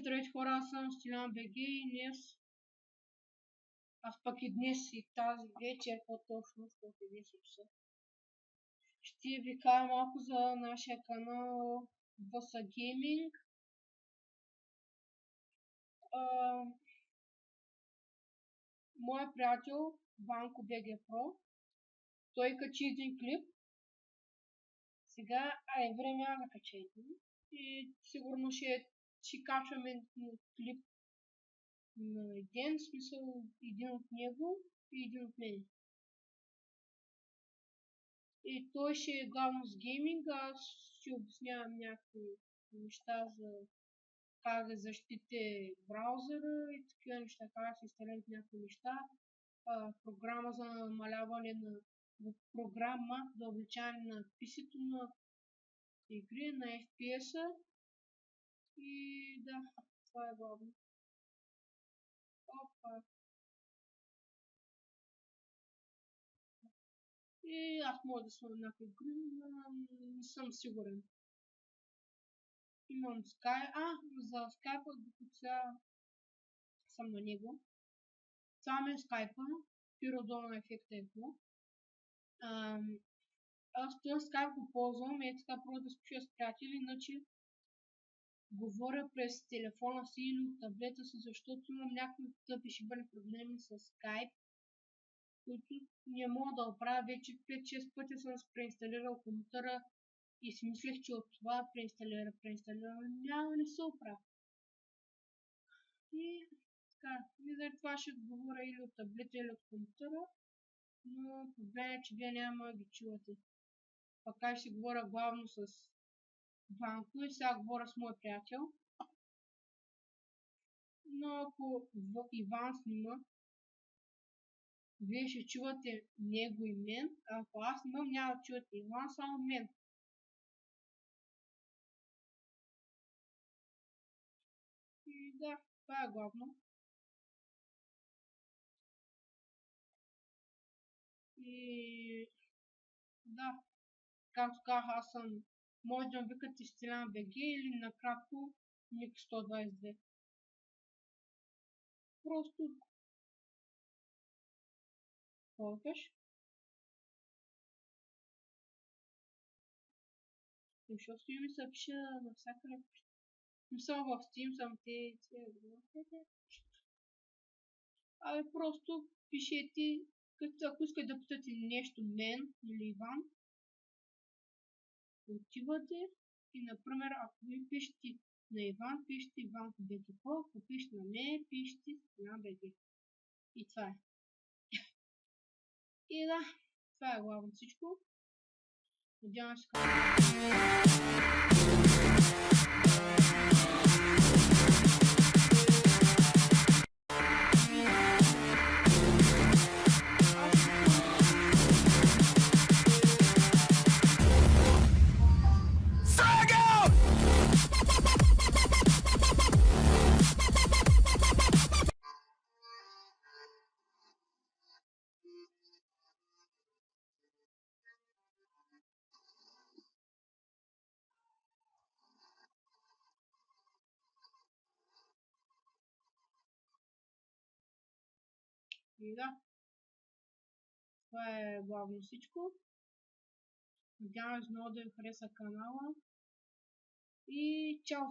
Здравейте хора, аз съм Стилян БГ и днес, пък и днес и тази вечер, по-точно, защото е 10 часа, ще ви кажа малко за нашия канал VS Gaming. Моят приятел Ванко БГ Pro, той качи един клип. Сега е време да кача един и сигурно ще качваме клип на ден, в смисъл един от него и един от мен. И той ще е главно с гейминг, аз ще обяснявам някакви неща за как да защитите браузъра и такива неща, как да се инсталират някакви неща, програма за намаляване на програма за обличаване на PC-то на игри, на FPS-а и да, това е главно. Опа. И аз мога да сложа някакви игри, но не съм сигурен. Имам Skype. За Skype, докато сега съм на него. Това ми е Skype-а. Пиродона ефекта е това. Аз този Skype го ползвам и така просто да се чуя с приятели, иначе говоря през телефона си или от таблета си, защото имам някакви тъпи шибани проблеми с Skype, които не мога да оправя. Вече 5-6 пъти съм се преинсталирал компютъра и си мислех, че от това преинсталира, няма, не се оправя. И така, и за това ще говоря или от таблета, или от компютъра, но проблем е, че вие няма да ги чувате. Пък аз ще говоря главно с Ванко и сега говоря с мой приятел. Но ако Иван снима, вие ще чувате него и мен, а ако аз снимам, няма да чувате Иван, само мен. И да, това е главно. И да, както казах, аз съм, може да ме викате Стилян БГ или накратко Ник 122. Просто ползваш. Защото си ми се пише навсякъде. Мисля, в Steam съм те. Просто пишете, ако искате да питате нещо мен или Иван, отивате и, например, ако ви пишете на Иван, пишете Иван БГ Pro, ако пишете на мен, пишете Стилян БГ. И това е. И да, това е главно всичко. Надявам се И да, това е главно всичко. Надявам се много да ви хареса канала. И чао!